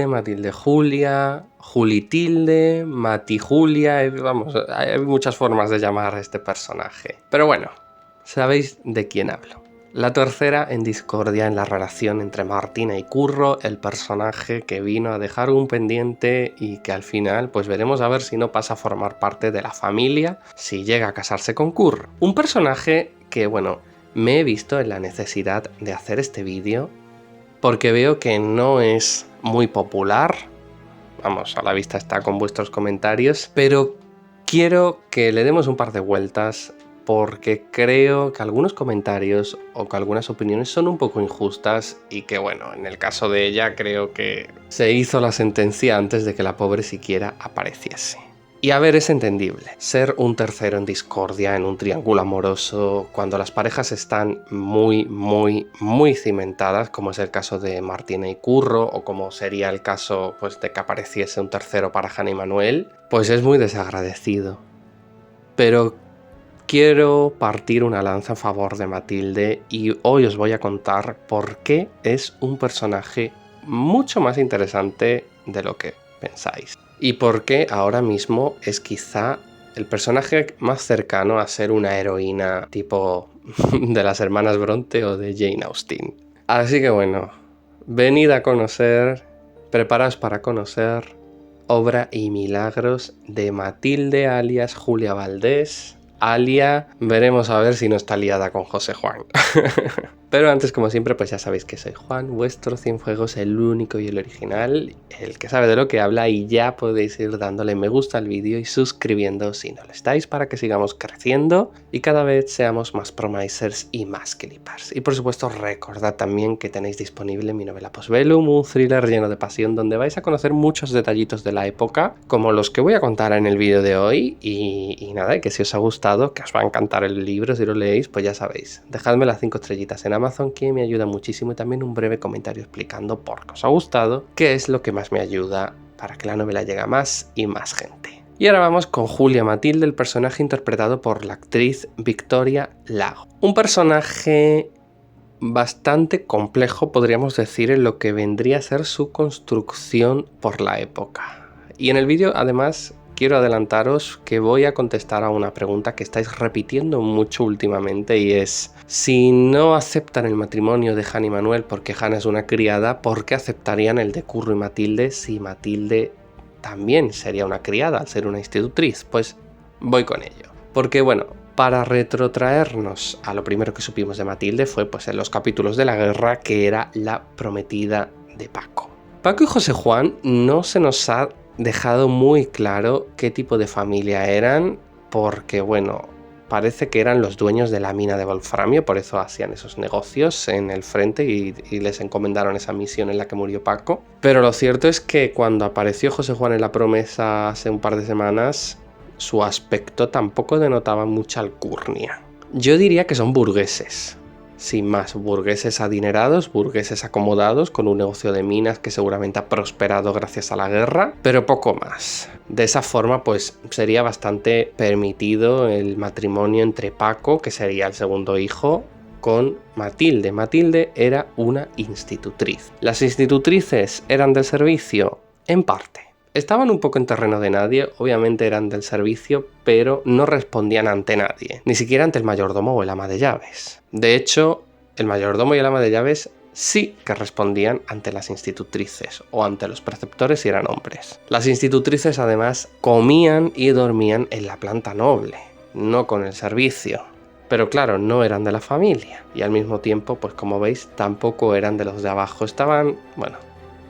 Matilde Julia, Julitilde, Mati Julia, vamos, hay muchas formas de llamar a este personaje. Pero bueno, sabéis de quién hablo. La tercera en discordia en la relación entre Martina y Curro, el personaje que vino a dejar un pendiente y que al final pues veremos a ver si no pasa a formar parte de la familia si llega a casarse con Curro. Un personaje que, bueno, me he visto en la necesidad de hacer este vídeo porque veo que no es muy popular. Vamos, a la vista está con vuestros comentarios, pero quiero que le demos un par de vueltas porque creo que algunos comentarios o que algunas opiniones son un poco injustas y que, bueno, en el caso de ella creo que se hizo la sentencia antes de que la pobre siquiera apareciese. Y a ver, es entendible. Ser un tercero en discordia en un triángulo amoroso cuando las parejas están muy cimentadas, como es el caso de Martina y Curro, o como sería el caso pues, de que apareciese un tercero para Jana y Manuel, pues es muy desagradecido. Pero quiero partir una lanza a favor de Matilde y hoy os voy a contar por qué es un personaje mucho más interesante de lo que pensáis. Y por qué ahora mismo es quizá el personaje más cercano a ser una heroína tipo de las hermanas Bronte o de Jane Austen. Así que bueno, venid a conocer, preparaos para conocer Obra y Milagros de Matilde alias Julia Valdés, veremos a ver si no está liada con José Juan. Pero antes, como siempre, pues ya sabéis que soy Juan, vuestro Cienfuegos, el único y el original, el que sabe de lo que habla, y ya podéis ir dándole me gusta al vídeo y suscribiendo si no lo estáis para que sigamos creciendo y cada vez seamos más promisers y más clippers. Y por supuesto recordad también que tenéis disponible mi novela Postbellum, un thriller lleno de pasión donde vais a conocer muchos detallitos de la época, como los que voy a contar en el vídeo de hoy, y nada, que si os ha gustado, que os va a encantar el libro si lo leéis, pues ya sabéis, dejadme las 5 estrellitas en Amazon, que me ayuda muchísimo, y también un breve comentario explicando por qué os ha gustado, que es lo que más me ayuda para que la novela llegue a más y más gente. Y ahora vamos con Julia Matilde, el personaje interpretado por la actriz Victoria Lago. Un personaje bastante complejo, podríamos decir, en lo que vendría a ser su construcción por la época. Y en el vídeo, además, quiero adelantaros que voy a contestar a una pregunta que estáis repitiendo mucho últimamente, y es: si no aceptan el matrimonio de Jana y Manuel porque Jana es una criada, ¿por qué aceptarían el de Curro y Matilde si Matilde también sería una criada al ser una institutriz? Pues voy con ello. Porque bueno, para retrotraernos a lo primero que supimos de Matilde fue pues en los capítulos de la guerra, que era la prometida de Paco. Paco y José Juan no se nos ha dejado muy claro qué tipo de familia eran, porque bueno, parece que eran los dueños de la mina de wolframio, por eso hacían esos negocios en el frente y les encomendaron esa misión en la que murió Paco. Pero lo cierto es que cuando apareció José Juan en La Promesa hace un par de semanas, su aspecto tampoco denotaba mucha alcurnia. Yo diría que son burgueses. Sin más, burgueses adinerados, burgueses acomodados, con un negocio de minas que seguramente ha prosperado gracias a la guerra, pero poco más. De esa forma, pues sería bastante permitido el matrimonio entre Paco, que sería el segundo hijo, con Matilde. Matilde era una institutriz. ¿Las institutrices eran del servicio? En parte. Estaban un poco en terreno de nadie, obviamente eran del servicio, pero no respondían ante nadie, ni siquiera ante el mayordomo o el ama de llaves. De hecho, el mayordomo y el ama de llaves sí que respondían ante las institutrices o ante los preceptores si eran hombres. Las institutrices además comían y dormían en la planta noble, no con el servicio. Pero claro, no eran de la familia y al mismo tiempo, pues como veis, tampoco eran de los de abajo. Estaban, bueno,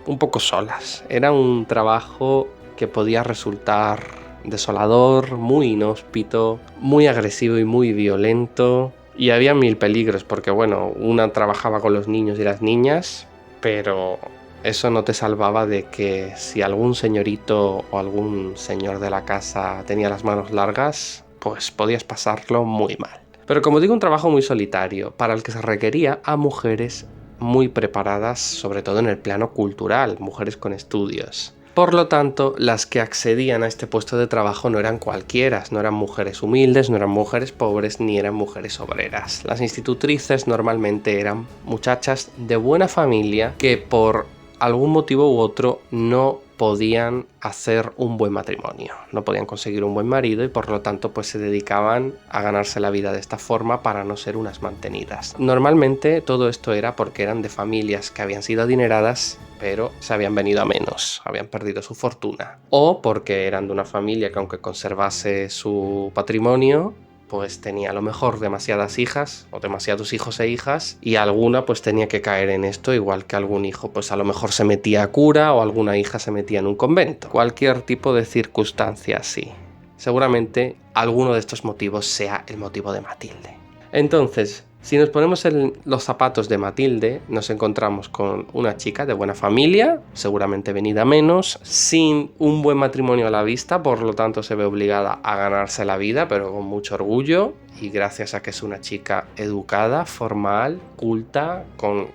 un poco solas. Era un trabajo que podía resultar desolador, muy inhóspito, muy agresivo y muy violento. Y había mil peligros porque, bueno, una trabajaba con los niños y las niñas, pero eso no te salvaba de que si algún señorito o algún señor de la casa tenía las manos largas, pues podías pasarlo muy mal. Pero como digo, un trabajo muy solitario, para el que se requería a mujeres muy preparadas, sobre todo en el plano cultural, mujeres con estudios. Por lo tanto, las que accedían a este puesto de trabajo no eran cualquiera, no eran mujeres humildes, no eran mujeres pobres, ni eran mujeres obreras. Las institutrices normalmente eran muchachas de buena familia que por algún motivo u otro no podían hacer un buen matrimonio, no podían conseguir un buen marido y por lo tanto pues se dedicaban a ganarse la vida de esta forma para no ser unas mantenidas. Normalmente todo esto era porque eran de familias que habían sido adineradas pero se habían venido a menos, habían perdido su fortuna, o porque eran de una familia que aunque conservase su patrimonio pues tenía a lo mejor demasiadas hijas o demasiados hijos e hijas y alguna pues tenía que caer en esto, igual que algún hijo pues a lo mejor se metía a cura o alguna hija se metía en un convento. Cualquier tipo de circunstancia así. Seguramente alguno de estos motivos sea el motivo de Matilde. Entonces, si nos ponemos en los zapatos de Matilde, nos encontramos con una chica de buena familia, seguramente venida menos, sin un buen matrimonio a la vista, por lo tanto se ve obligada a ganarse la vida, pero con mucho orgullo, y gracias a que es una chica educada, formal, culta, con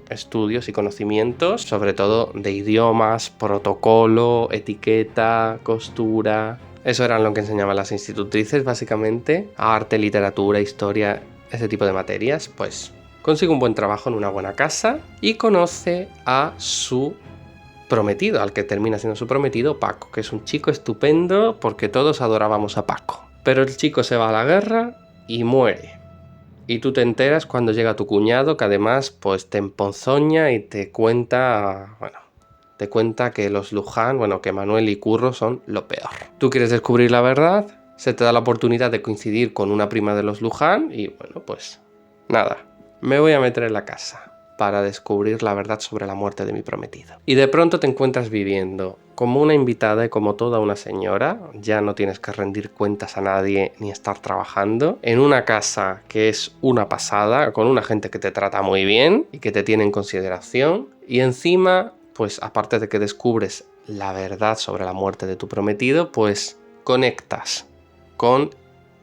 estudios y conocimientos, sobre todo de idiomas, protocolo, etiqueta, costura. Eso era lo que enseñaban las institutrices, básicamente, arte, literatura, historia, ese tipo de materias. Pues consigue un buen trabajo en una buena casa y conoce a su prometido, al que termina siendo su prometido, Paco, que es un chico estupendo porque todos adorábamos a Paco. Pero el chico se va a la guerra y muere. Y tú te enteras cuando llega tu cuñado, que además pues te emponzoña y te cuenta, te cuenta que los Luján, que Manuel y Curro son lo peor. Tú quieres descubrir la verdad, se te da la oportunidad de coincidir con una prima de los Luján y pues nada, me voy a meter en la casa para descubrir la verdad sobre la muerte de mi prometido. Y de pronto te encuentras viviendo como una invitada y como toda una señora, ya no tienes que rendir cuentas a nadie ni estar trabajando, en una casa que es una pasada, con una gente que te trata muy bien y que te tiene en consideración, y encima, pues aparte de que descubres la verdad sobre la muerte de tu prometido, pues conectas con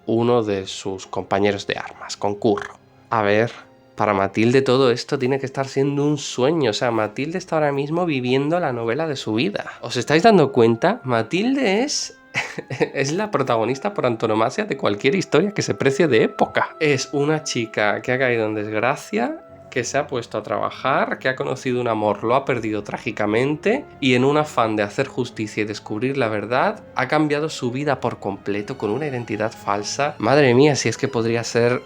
uno de sus compañeros de armas, con Curro. A ver, para Matilde todo esto tiene que estar siendo un sueño. O sea, Matilde está ahora mismo viviendo la novela de su vida. ¿Os estáis dando cuenta? Matilde es la protagonista por antonomasia de cualquier historia que se precie de época. Es una chica que ha caído en desgracia, que se ha puesto a trabajar, que ha conocido un amor, lo ha perdido trágicamente y en un afán de hacer justicia y descubrir la verdad ha cambiado su vida por completo con una identidad falsa. Madre mía, si es que podría ser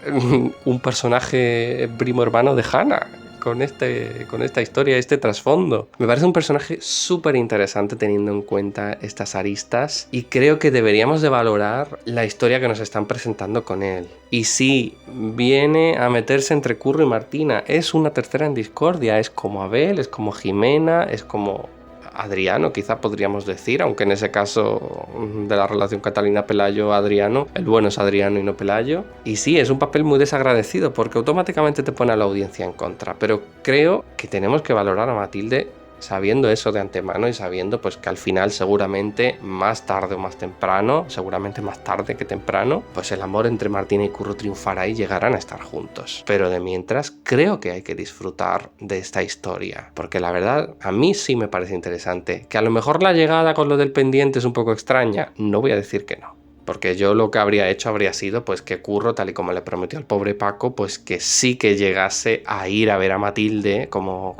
un personaje primo hermano de Hannah con esta historia, este trasfondo. Me parece un personaje súper interesante teniendo en cuenta estas aristas y creo que deberíamos de valorar la historia que nos están presentando con él. Y sí, viene a meterse entre Curro y Martina, es una tercera en discordia, es como Abel, es como Jimena, es como Adriano, quizá podríamos decir, aunque en ese caso de la relación Catalina-Pelayo-Adriano, el bueno es Adriano y no Pelayo. Y sí, es un papel muy desagradecido porque automáticamente te pone a la audiencia en contra, pero creo que tenemos que valorar a Matilde sabiendo eso de antemano y sabiendo pues que al final seguramente más tarde o más temprano, seguramente más tarde que temprano, pues el amor entre Martina y Curro triunfará y llegarán a estar juntos. Pero de mientras creo que hay que disfrutar de esta historia, porque la verdad a mí sí me parece interesante. Que a lo mejor la llegada con lo del pendiente es un poco extraña, no voy a decir que no. Porque yo lo que habría hecho habría sido pues que Curro, tal y como le prometió al pobre Paco, pues que sí que llegase a ir a ver a Matilde como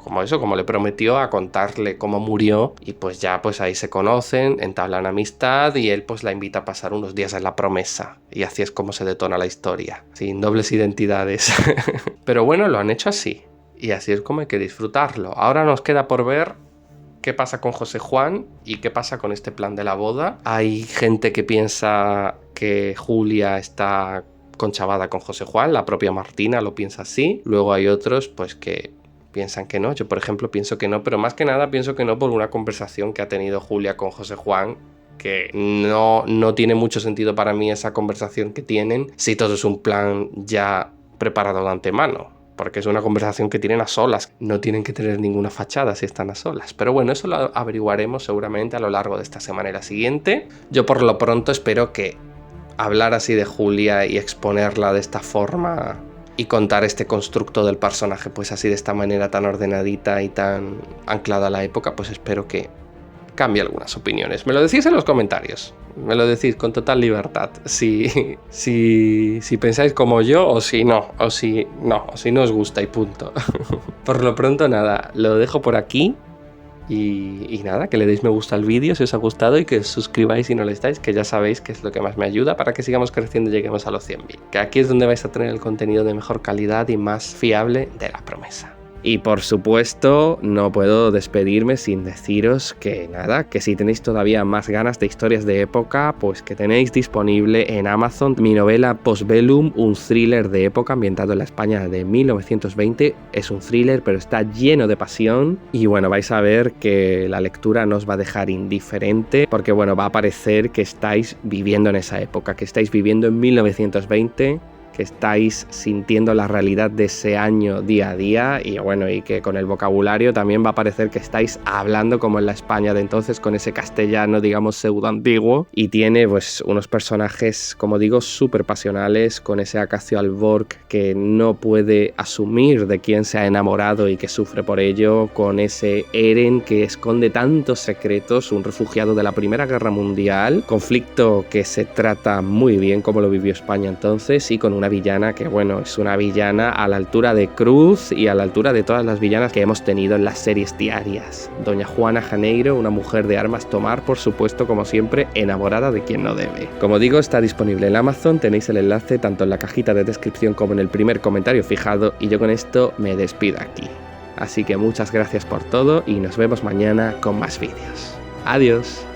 le prometió, a contarle cómo murió y pues ya pues ahí se conocen, entablan amistad y él pues la invita a pasar unos días en la promesa y así es como se detona la historia, sin dobles identidades. Pero bueno, lo han hecho así y así es como hay que disfrutarlo. Ahora nos queda por ver qué pasa con José Juan y qué pasa con este plan de la boda. Hay gente que piensa que Julia está conchavada con José Juan, la propia Martina lo piensa así. Luego hay otros pues que piensan que no. Yo, por ejemplo, pienso que no, pero más que nada pienso que no por una conversación que ha tenido Julia con José Juan, que no tiene mucho sentido para mí esa conversación que tienen si todo es un plan ya preparado de antemano. Porque es una conversación que tienen a solas, no tienen que tener ninguna fachada si están a solas. Pero bueno, eso lo averiguaremos seguramente a lo largo de esta semana y la siguiente. Yo por lo pronto espero que hablar así de Julia y exponerla de esta forma y contar este constructo del personaje pues así de esta manera tan ordenadita y tan anclada a la época, pues espero que cambie algunas opiniones. Me lo decís en los comentarios. Me lo decís con total libertad. Si pensáis como yo o si no os gusta y punto. Por lo pronto nada, lo dejo por aquí. Y nada, que le deis me gusta al vídeo si os ha gustado y que os suscribáis si no lo estáis, que ya sabéis que es lo que más me ayuda para que sigamos creciendo y lleguemos a los 100.000. Que aquí es donde vais a tener el contenido de mejor calidad y más fiable de La Promesa. Y por supuesto, no puedo despedirme sin deciros que nada, que si tenéis todavía más ganas de historias de época, pues que tenéis disponible en Amazon mi novela Postbellum, un thriller de época ambientado en la España de 1920. Es un thriller, pero está lleno de pasión. Y bueno, vais a ver que la lectura no os va a dejar indiferente, porque bueno, va a parecer que estáis viviendo en esa época, que estáis viviendo en 1920, que estáis sintiendo la realidad de ese año día a día y bueno, y que con el vocabulario también va a parecer que estáis hablando como en la España de entonces, con ese castellano, digamos, pseudo antiguo, y tiene pues unos personajes, como digo, súper pasionales, con ese Acacio Alborg que no puede asumir de quién se ha enamorado y que sufre por ello, con ese Eren que esconde tantos secretos, un refugiado de la Primera Guerra Mundial, conflicto que se trata muy bien como lo vivió España entonces, y con una villana que, bueno, es una villana a la altura de Cruz y a la altura de todas las villanas que hemos tenido en las series diarias. Doña Juana Janeiro, una mujer de armas tomar, por supuesto, como siempre, enamorada de quien no debe. Como digo, está disponible en Amazon, tenéis el enlace tanto en la cajita de descripción como en el primer comentario fijado, y yo con esto me despido aquí. Así que muchas gracias por todo y nos vemos mañana con más vídeos. Adiós.